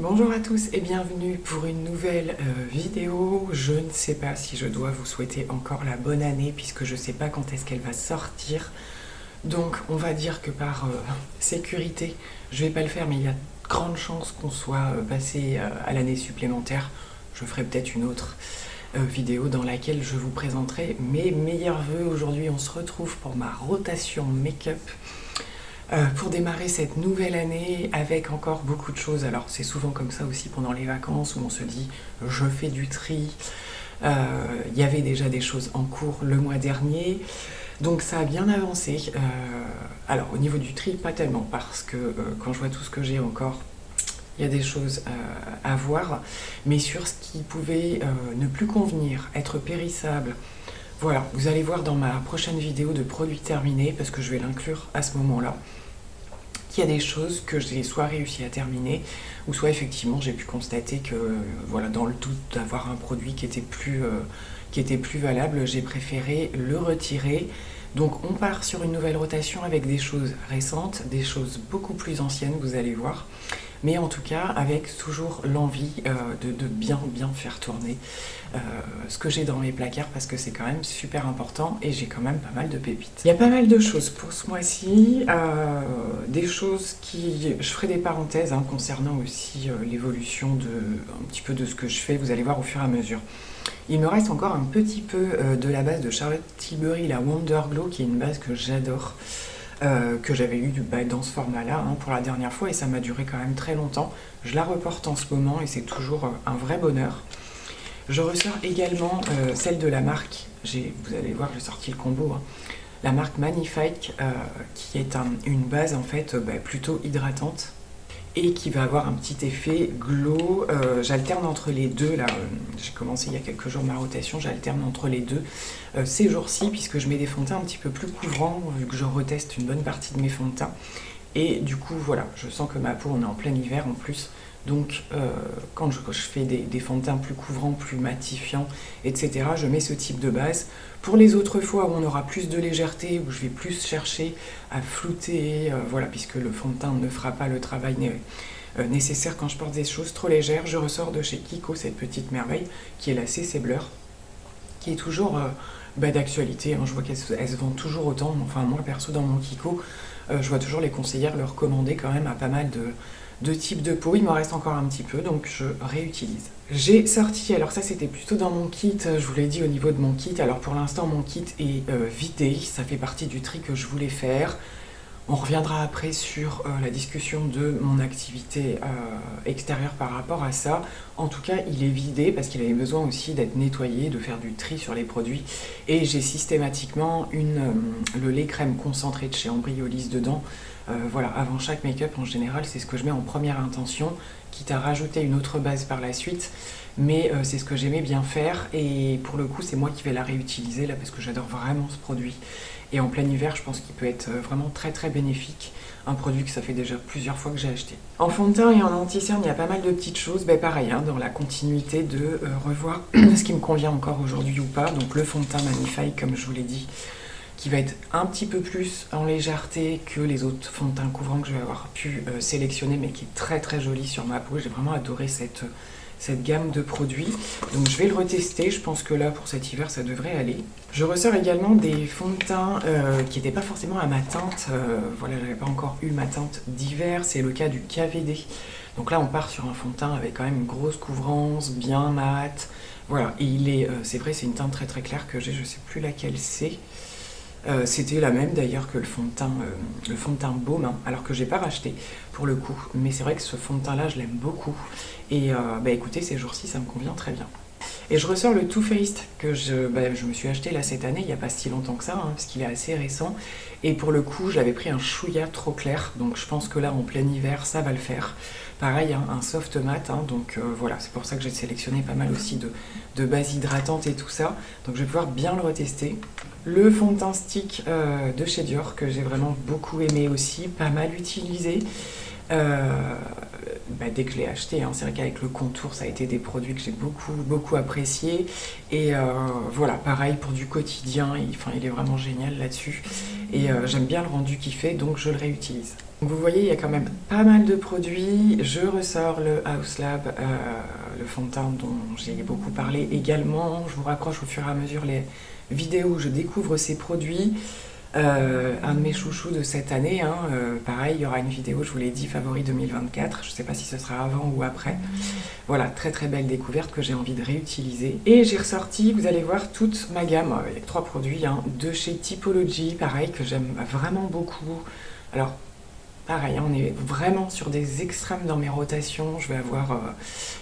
Bonjour à tous et bienvenue pour une nouvelle vidéo. Je ne sais pas si je dois vous souhaiter encore la bonne année puisque je ne sais pas quand est-ce qu'elle va sortir. Donc on va dire que par sécurité, je ne vais pas le faire, mais il y a de grandes chances qu'on soit passé à l'année supplémentaire. Je ferai peut-être une autre vidéo dans laquelle je vous présenterai mes meilleurs vœux. Aujourd'hui on se retrouve pour ma rotation make-up. Pour démarrer cette nouvelle année avec encore beaucoup de choses. Alors c'est souvent comme ça aussi pendant les vacances où on se dit je fais du tri. Il y avait déjà des choses en cours le mois dernier, donc ça a bien avancé. Alors au niveau du tri, pas tellement, parce que quand je vois tout ce que j'ai encore, il y a des choses à voir, mais sur ce qui pouvait ne plus convenir, être périssable. Voilà, vous allez voir dans ma prochaine vidéo de produits terminés, parce que je vais l'inclure à ce moment-là, qu'il y a des choses que j'ai soit réussi à terminer, ou soit effectivement j'ai pu constater que, voilà, dans le doute d'avoir un produit qui était plus valable, j'ai préféré le retirer. Donc on part sur une nouvelle rotation avec des choses récentes, des choses beaucoup plus anciennes, vous allez voir. Mais en tout cas, avec toujours l'envie de bien faire tourner ce que j'ai dans mes placards, parce que c'est quand même super important et j'ai quand même pas mal de pépites. Il y a pas mal de choses pour ce mois-ci, des choses qui... Je ferai des parenthèses concernant aussi l'évolution un petit peu de ce que je fais, vous allez voir au fur et à mesure. Il me reste encore un petit peu de la base de Charlotte Tilbury, la Wonder Glow, qui est une base que j'adore. Que j'avais eu dans ce format-là pour la dernière fois et ça m'a duré quand même très longtemps. Je la reporte en ce moment et c'est toujours un vrai bonheur. Je ressors également celle de la marque, vous allez voir, j'ai sorti le combo, la marque Magnifique, qui est une base en fait plutôt hydratante et qui va avoir un petit effet glow. J'alterne entre les deux, là, j'ai commencé il y a quelques jours ma rotation, j'alterne entre les deux ces jours-ci, puisque je mets des fonds de teint un petit peu plus couvrants, vu que je reteste une bonne partie de mes fonds de teint. Et du coup, voilà, je sens que ma peau, on est en plein hiver en plus, donc quand je fais des fonds de teint plus couvrants, plus matifiants, etc., je mets ce type de base. Pour les autres fois où on aura plus de légèreté, où je vais plus chercher à flouter, voilà, puisque le fond de teint ne fera pas le travail nécessaire quand je porte des choses trop légères, je ressors de chez Kiko cette petite merveille, qui est la CC Blur, qui est toujours d'actualité. Je vois qu'elle se vend toujours autant, enfin moi perso dans mon Kiko, je vois toujours les conseillères le recommander quand même à pas mal de types de peau. Il m'en reste encore un petit peu, donc je réutilise. J'ai sorti, alors ça c'était plutôt dans mon kit, je vous l'ai dit au niveau de mon kit. Alors pour l'instant mon kit est vidé, ça fait partie du tri que je voulais faire. On reviendra après sur la discussion de mon activité extérieure par rapport à ça. En tout cas, il est vidé parce qu'il avait besoin aussi d'être nettoyé, de faire du tri sur les produits. Et j'ai systématiquement le lait crème concentré de chez Embryolisse dedans. Voilà, avant chaque make-up, en général, c'est ce que je mets en première intention, quitte à rajouter une autre base par la suite. Mais c'est ce que j'aimais bien faire. Et pour le coup, c'est moi qui vais la réutiliser là parce que j'adore vraiment ce produit. Et en plein hiver, je pense qu'il peut être vraiment très bénéfique. Un produit que ça fait déjà plusieurs fois que j'ai acheté. En fond de teint et en anti-cerne, il y a pas mal de petites choses. Pareil, dans la continuité de revoir ce qui me convient encore aujourd'hui ou pas. Donc le fond de teint Magnifique, comme je vous l'ai dit, qui va être un petit peu plus en légèreté que les autres fonds de teint couvrants que je vais avoir pu sélectionner, mais qui est très joli sur ma peau. J'ai vraiment adoré cette gamme de produits, donc je vais le retester. Je pense que là pour cet hiver ça devrait aller. Je ressors également des fonds de teint qui n'étaient pas forcément à ma teinte, voilà, j'avais pas encore eu ma teinte d'hiver, c'est le cas du KVD. Donc là on part sur un fond de teint avec quand même une grosse couvrance, bien mat, voilà, et c'est vrai, c'est une teinte très claire que j'ai, je sais plus laquelle c'est. C'était la même d'ailleurs que le fond de teint Baume, alors que j'ai pas racheté pour le coup, mais c'est vrai que ce fond de teint là je l'aime beaucoup et écoutez, ces jours-ci ça me convient très bien. Et je ressors le Too Faced que je me suis acheté là cette année, il n'y a pas si longtemps que ça, parce qu'il est assez récent, et pour le coup j'avais pris un chouïa trop clair, donc je pense que là en plein hiver ça va le faire. Pareil, un soft mat, donc voilà, c'est pour ça que j'ai sélectionné pas mal aussi de bases hydratantes et tout ça, donc je vais pouvoir bien le retester. Le fond de teint stick de chez Dior que j'ai vraiment beaucoup aimé aussi, pas mal utilisé. Dès que je l'ai acheté, c'est vrai qu'avec le contour ça a été des produits que j'ai beaucoup apprécié et voilà, pareil pour du quotidien, il est vraiment génial là-dessus et j'aime bien le rendu qu'il fait, donc je le réutilise. Donc vous voyez, il y a quand même pas mal de produits. Je ressors le Haus Lab, le fond de teint dont j'ai beaucoup parlé également. Je vous raccroche au fur et à mesure les vidéos où je découvre ces produits. Un de mes chouchous de cette année, hein, pareil, il y aura une vidéo, je vous l'ai dit, favori 2024. Je ne sais pas si ce sera avant ou après. Voilà, très très belle découverte que j'ai envie de réutiliser. Et j'ai ressorti, vous allez voir, toute ma gamme avec 3 produits hein, de chez Typology, pareil, que j'aime vraiment beaucoup. Alors, pareil, on est vraiment sur des extrêmes dans mes rotations. Je vais avoir...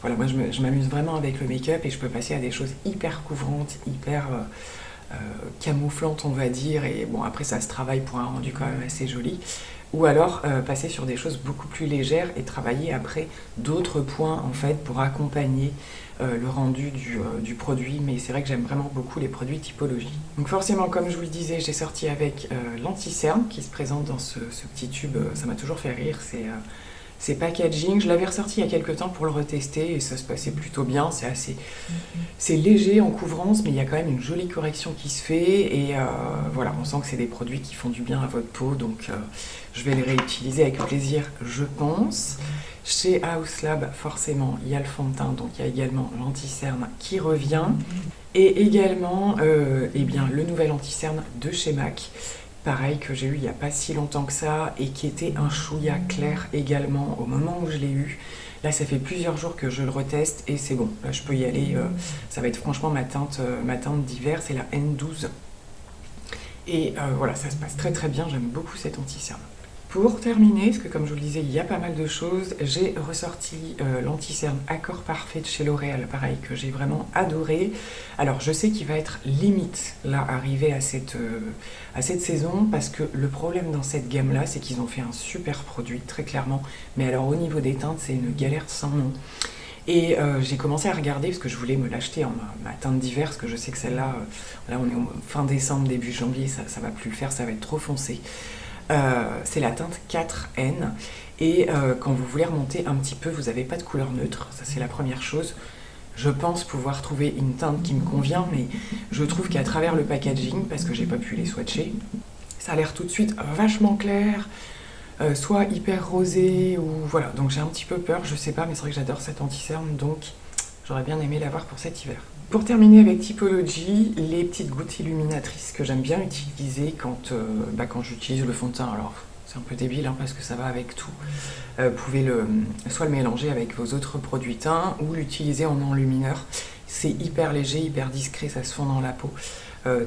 voilà, moi je m'amuse vraiment avec le make-up et je peux passer à des choses hyper couvrantes, hyper camouflantes, on va dire. Et bon, après ça se travaille pour un rendu quand même assez joli. Ou alors passer sur des choses beaucoup plus légères et travailler après d'autres points en fait pour accompagner le rendu du produit. Mais c'est vrai que j'aime vraiment beaucoup les produits Typology. Donc forcément, comme je vous le disais, j'ai sorti avec l'anti-cerne qui se présente dans ce petit tube. Ça m'a toujours fait rire, c'est packaging. Je l'avais ressorti il y a quelques temps pour le retester et ça se passait plutôt bien. C'est léger en couvrance, mais il y a quand même une jolie correction qui se fait. Et voilà, on sent que c'est des produits qui font du bien à votre peau. Donc je vais les réutiliser avec plaisir, je pense. Chez Haus Lab, forcément, il y a le fond de teint. Donc il y a également l'anti-cerne qui revient. Et également eh bien, le nouvel anti-cerne de chez MAC. Pareil, que j'ai eu il n'y a pas si longtemps que ça et qui était un chouïa clair également au moment où je l'ai eu. Là, ça fait plusieurs jours que je le reteste et c'est bon. Là, je peux y aller. Ça va être franchement ma teinte d'hiver, c'est la N12. Et voilà, ça se passe très très bien. J'aime beaucoup cet anti-cerne. Pour terminer, parce que comme je vous le disais, il y a pas mal de choses, j'ai ressorti l'anti-cerne Accord Parfait de chez L'Oréal, pareil, que j'ai vraiment adoré. Alors, je sais qu'il va être limite, là, arrivé à cette saison, parce que le problème dans cette gamme-là, c'est qu'ils ont fait un super produit, très clairement. Mais alors, au niveau des teintes, c'est une galère sans nom. Et j'ai commencé à regarder, parce que je voulais me l'acheter en ma teinte d'hiver, parce que je sais que celle-là, là, on est fin décembre, début janvier, ça va plus le faire, ça va être trop foncé. C'est la teinte 4N et quand vous voulez remonter un petit peu, vous n'avez pas de couleur neutre, ça c'est la première chose. Je pense pouvoir trouver une teinte qui me convient, mais je trouve qu'à travers le packaging, parce que j'ai pas pu les swatcher, ça a l'air tout de suite vachement clair, soit hyper rosé, ou voilà, donc j'ai un petit peu peur, je sais pas, mais c'est vrai que j'adore cet anti-cerne, donc j'aurais bien aimé l'avoir pour cet hiver. Pour terminer avec Typology, les petites gouttes illuminatrices que j'aime bien utiliser quand j'utilise le fond de teint. Alors c'est un peu débile hein, parce que ça va avec tout. Vous pouvez soit le mélanger avec vos autres produits teints ou l'utiliser en enlumineur. C'est hyper léger, hyper discret, ça se fond dans la peau.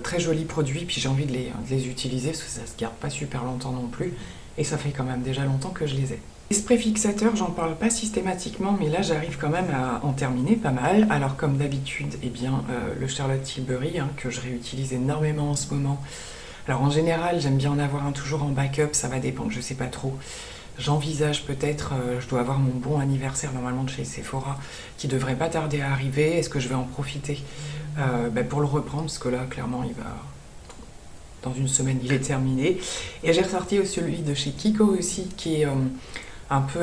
Très joli produit, puis j'ai envie de les utiliser parce que ça se garde pas super longtemps non plus. Et ça fait quand même déjà longtemps que je les ai. Les sprays fixateurs, j'en parle pas systématiquement, mais là j'arrive quand même à en terminer pas mal. Alors comme d'habitude, eh bien, le Charlotte Tilbury, hein, que je réutilise énormément en ce moment. Alors en général, j'aime bien en avoir un toujours en backup, ça va dépendre, je sais pas trop. J'envisage peut-être, je dois avoir mon bon anniversaire normalement de chez Sephora, qui devrait pas tarder à arriver. Est-ce que je vais en profiter pour le reprendre, parce que là, clairement, il va... Dans une semaine, il est terminé. Et j'ai ressorti celui de chez Kiko aussi, qui est... un peu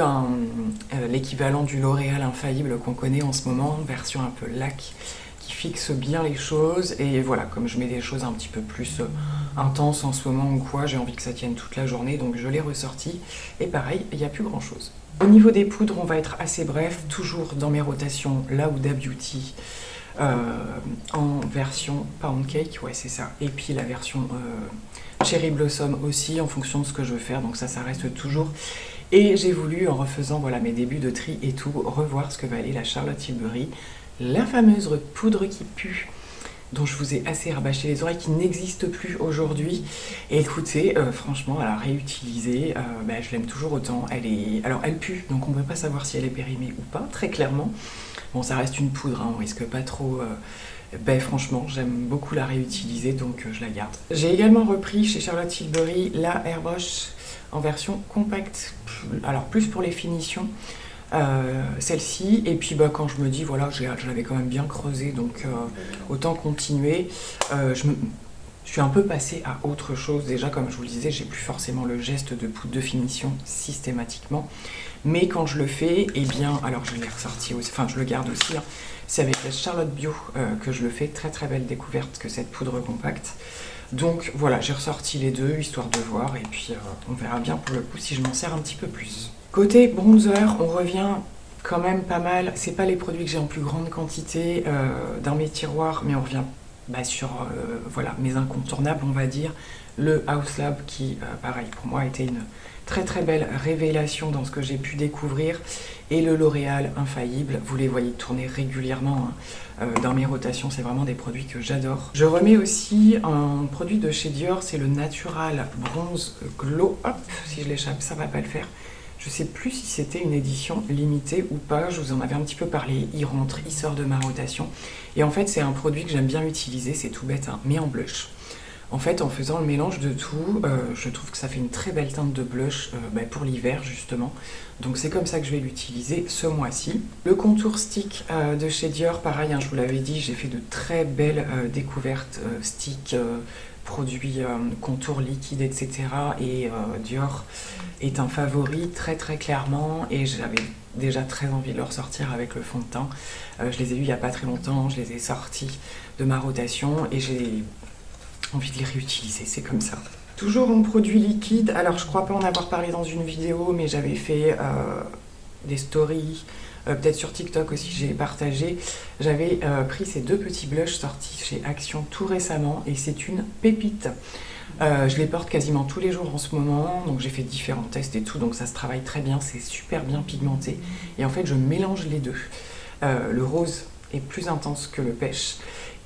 l'équivalent du L'Oréal Infaillible qu'on connaît en ce moment, version un peu lac, qui fixe bien les choses. Et voilà, comme je mets des choses un petit peu plus intenses en ce moment ou quoi, j'ai envie que ça tienne toute la journée, donc je l'ai ressorti. Et pareil, il n'y a plus grand chose. Au niveau des poudres, on va être assez bref, toujours dans mes rotations, la Huda Beauty, en version Pound Cake, ouais c'est ça, et puis la version Cherry Blossom aussi, en fonction de ce que je veux faire, donc ça reste toujours. Et j'ai voulu, en refaisant voilà, mes débuts de tri et tout, revoir ce que valait la Charlotte Tilbury, la fameuse poudre qui pue, dont je vous ai assez rabâché les oreilles, qui n'existe plus aujourd'hui. Et écoutez, franchement, à la réutiliser, je l'aime toujours autant. Alors, elle pue, donc on ne peut pas savoir si elle est périmée ou pas, très clairement. Bon, ça reste une poudre, hein, on risque pas trop... franchement, j'aime beaucoup la réutiliser, donc je la garde. J'ai également repris chez Charlotte Tilbury la Airbrush en version compacte, alors plus pour les finitions, celle-ci, et puis quand je me dis, voilà, je l'avais quand même bien creusé, donc autant continuer, je suis un peu passée à autre chose, déjà comme je vous le disais, j'ai plus forcément le geste de poudre de finition systématiquement, mais quand je le fais, eh bien, alors je l'ai ressorti aussi, enfin je le garde aussi, hein, c'est avec la Charlotte Bio que je le fais, très très belle découverte que cette poudre compacte. Donc voilà, j'ai ressorti les deux, histoire de voir, et puis on verra bien pour le coup si je m'en sers un petit peu plus. Côté bronzer, on revient quand même pas mal. C'est pas les produits que j'ai en plus grande quantité dans mes tiroirs, mais on revient sur voilà, mes incontournables, on va dire. Le Haus Lab qui, pareil, pour moi, a été une très très belle révélation dans ce que j'ai pu découvrir. Et le L'Oréal Infaillible, vous les voyez tourner régulièrement dans mes rotations, c'est vraiment des produits que j'adore. Je remets aussi un produit de chez Dior, c'est le Natural Bronze Glow Up. Si je l'échappe, ça va pas le faire. Je sais plus si c'était une édition limitée ou pas, je vous en avais un petit peu parlé, il rentre, il sort de ma rotation. Et en fait, c'est un produit que j'aime bien utiliser, c'est tout bête, hein, mais en blush. En fait, en faisant le mélange de tout, je trouve que ça fait une très belle teinte de blush pour l'hiver, justement. Donc c'est comme ça que je vais l'utiliser ce mois-ci. Le contour stick de chez Dior, pareil, hein, je vous l'avais dit, j'ai fait de très belles découvertes stick, produits contour liquide, etc. Et Dior est un favori très très clairement, et j'avais déjà très envie de le ressortir avec le fond de teint. Je les ai eus il n'y a pas très longtemps, je les ai sortis de ma rotation et j'ai envie de les réutiliser, c'est comme ça. Toujours en produit liquide, alors je crois pas en avoir parlé dans une vidéo, mais j'avais fait des stories, peut-être sur TikTok aussi j'ai partagé. J'avais pris ces deux petits blushs sortis chez Action tout récemment et c'est une pépite. Je les porte quasiment tous les jours en ce moment, donc j'ai fait différents tests et tout, donc ça se travaille très bien, c'est super bien pigmenté. Et en fait je mélange les deux. Le rose est plus intense que le pêche.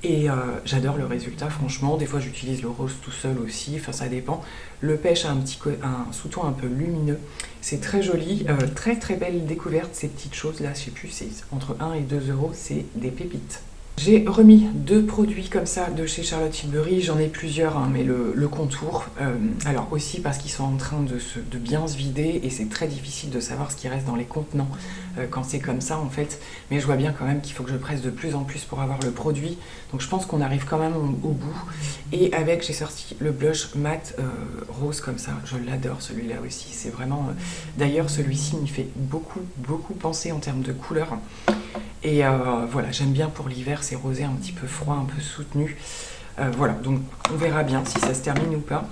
Et j'adore le résultat, franchement. Des fois, j'utilise le rose tout seul aussi, enfin ça dépend. Le pêche a un sous-ton un peu lumineux. C'est très joli, très très belle découverte, ces petites choses-là. Je sais plus, c'est entre 1 et 2 euros, c'est des pépites. J'ai remis deux produits comme ça de chez Charlotte Tilbury, j'en ai plusieurs, hein, mais le contour, alors aussi parce qu'ils sont en train de bien se vider et c'est très difficile de savoir ce qui reste dans les contenants quand c'est comme ça en fait, mais je vois bien quand même qu'il faut que je presse de plus en plus pour avoir le produit, donc je pense qu'on arrive quand même au bout. Et avec, j'ai sorti le blush mat rose comme ça, je l'adore celui-là aussi, c'est vraiment, d'ailleurs celui-ci m'y fait beaucoup penser en termes de couleur. Et voilà, j'aime bien pour l'hiver ces rosés un petit peu froids, un peu soutenus. Voilà, donc on verra bien si ça se termine ou pas.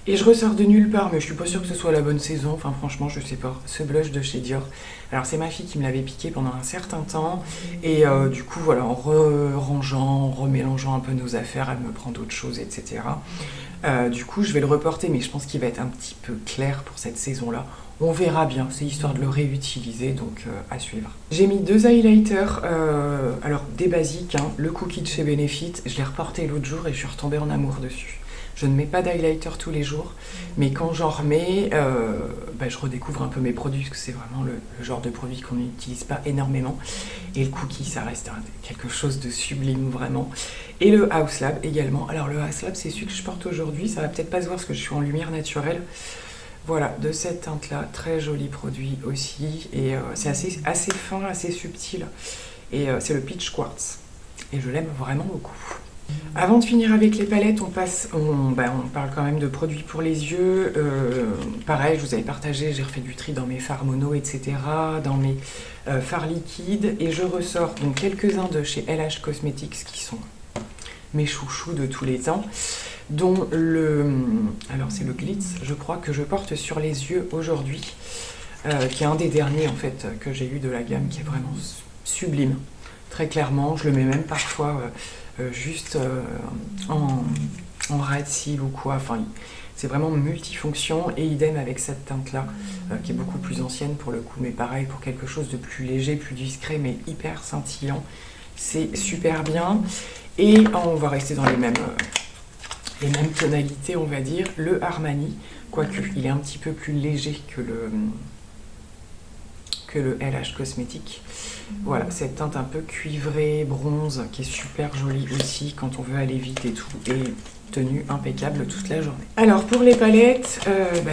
Et je ressors de nulle part, mais je suis pas sûre que ce soit la bonne saison. Enfin, franchement, je sais pas. Ce blush de chez Dior. Alors, c'est ma fille qui me l'avait piqué pendant un certain temps. Et du coup, voilà, en rangeant, en remélangeant un peu nos affaires, elle me prend d'autres choses, etc. Du coup, je vais le reporter, mais je pense qu'il va être un petit peu clair pour cette saison-là. On verra bien, c'est histoire de le réutiliser, donc à suivre. J'ai mis deux highlighters, alors des basiques, hein, le cookie de chez Benefit, je l'ai reporté l'autre jour et je suis retombée en amour dessus. Je ne mets pas d'highlighter tous les jours, mais quand j'en remets, je redécouvre un peu mes produits, parce que c'est vraiment le genre de produit qu'on n'utilise pas énormément. Et le cookie, ça reste quelque chose de sublime, vraiment. Et le Haus Lab également. Alors le Haus Lab, c'est celui que je porte aujourd'hui, ça va peut-être pas se voir parce que je suis en lumière naturelle. Voilà, de cette teinte-là, très joli produit aussi, et c'est assez fin, assez subtil, et c'est le Peach Quartz, et je l'aime vraiment beaucoup. Avant de finir avec les palettes, on parle quand même de produits pour les yeux. Pareil, je vous avais partagé, j'ai refait du tri dans mes fards mono, etc., dans mes fards liquides, et je ressors donc quelques-uns de chez LH Cosmetics qui sont mes chouchous de tous les temps, dont alors c'est le Glitz, je crois, que je porte sur les yeux aujourd'hui, qui est un des derniers en fait que j'ai eu de la gamme, qui est vraiment sublime, très clairement. Je le mets même parfois juste en ras de cils ou quoi, enfin c'est vraiment multifonction, et idem avec cette teinte là qui est beaucoup plus ancienne pour le coup, mais pareil, pour quelque chose de plus léger, plus discret, mais hyper scintillant, c'est super bien. Et on va rester dans les mêmes tonalités, on va dire. Le Armani, quoique il est un petit peu plus léger que le LH Cosmétique. Voilà, cette teinte un peu cuivrée, bronze, qui est super jolie aussi quand on veut aller vite et tout, et tenue impeccable toute la journée. Alors pour les palettes,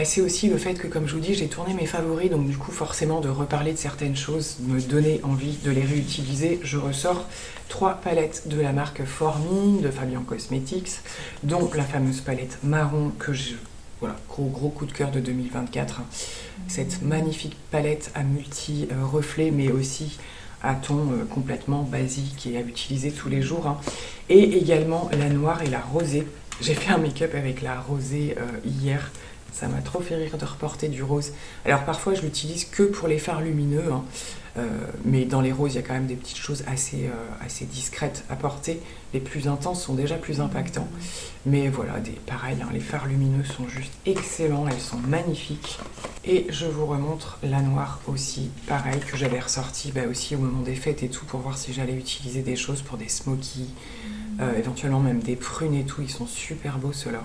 c'est aussi le fait que, comme je vous dis, j'ai tourné mes favoris, donc du coup forcément de reparler de certaines choses, me donner envie de les réutiliser. Je ressors 3 palettes de la marque Formi, de Fabian Cosmetics, dont la fameuse palette marron que voilà, gros coup de cœur de 2024. Cette magnifique palette à multi-reflets, mais aussi à ton complètement basique et à utiliser tous les jours. Et également la noire et la rosée, J'ai fait un make-up avec la rosée hier. Ça m'a trop fait rire de reporter du rose. Alors parfois je l'utilise que pour les fards lumineux, hein. Mais dans les roses il y a quand même des petites choses assez discrètes à porter. Les plus intenses sont déjà plus impactants. Mais voilà, pareil, hein, les fards lumineux sont juste excellents, elles sont magnifiques. Et je vous remontre la noire aussi, pareil, que j'avais ressorti aussi au moment des fêtes et tout, pour voir si j'allais utiliser des choses pour des smokies, éventuellement même des prunes et tout. Ils sont super beaux ceux-là.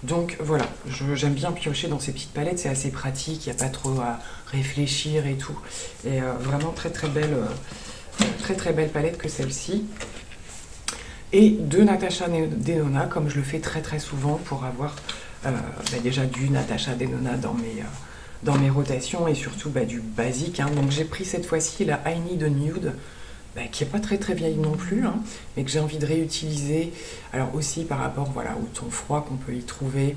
Donc voilà, j'aime bien piocher dans ces petites palettes, c'est assez pratique, il n'y a pas trop à réfléchir et tout. Et vraiment très très belle palette que celle-ci. Et de Natasha Denona, comme je le fais très très souvent pour avoir déjà du Natasha Denona dans mes rotations et surtout du basique, hein. Donc j'ai pris cette fois-ci la I Need a Nude, qui n'est pas très très vieille non plus, hein, mais que j'ai envie de réutiliser. Alors aussi par rapport au ton froid qu'on peut y trouver,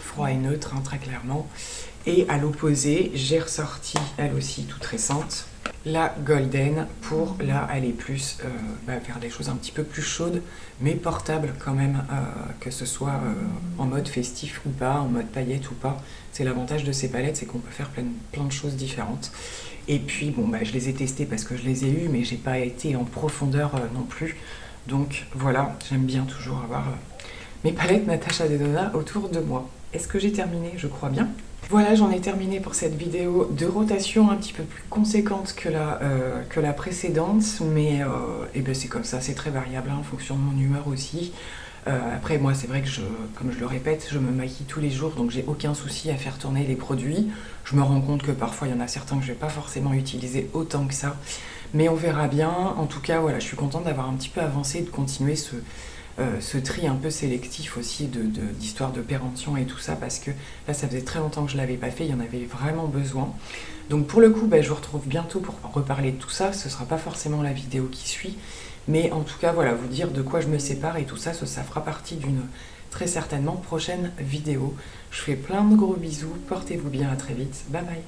froid et neutre, hein, très clairement. Et à l'opposé, j'ai ressorti, elle aussi toute récente, la Golden pour là aller plus faire des choses un petit peu plus chaudes, mais portables quand même, que ce soit en mode festif ou pas, en mode paillette ou pas. C'est l'avantage de ces palettes, c'est qu'on peut faire plein de choses différentes. Et puis bon, je les ai testées parce que je les ai eues, mais j'ai pas été en profondeur non plus. Donc voilà, j'aime bien toujours avoir mes palettes Natasha Denona autour de moi. Est-ce que j'ai terminé? Je crois bien. Voilà, j'en ai terminé pour cette vidéo de rotation un petit peu plus conséquente que la précédente, mais c'est comme ça, c'est très variable, hein, en fonction de mon humeur aussi. Après, moi, c'est vrai que comme je le répète, je me maquille tous les jours, donc j'ai aucun souci à faire tourner les produits. Je me rends compte que parfois, il y en a certains que je ne vais pas forcément utiliser autant que ça, mais on verra bien. En tout cas, voilà, je suis contente d'avoir un petit peu avancé et de continuer ce tri un peu sélectif aussi d'histoire de péremption et tout ça, parce que là ça faisait très longtemps que je l'avais pas fait, il y en avait vraiment besoin. Donc pour le coup, je vous retrouve bientôt pour reparler de tout ça. Ce sera pas forcément la vidéo qui suit, mais en tout cas voilà, vous dire de quoi je me sépare et tout ça, ça fera partie d'une très certainement prochaine vidéo. Je fais plein de gros bisous, portez-vous bien, à très vite, bye bye.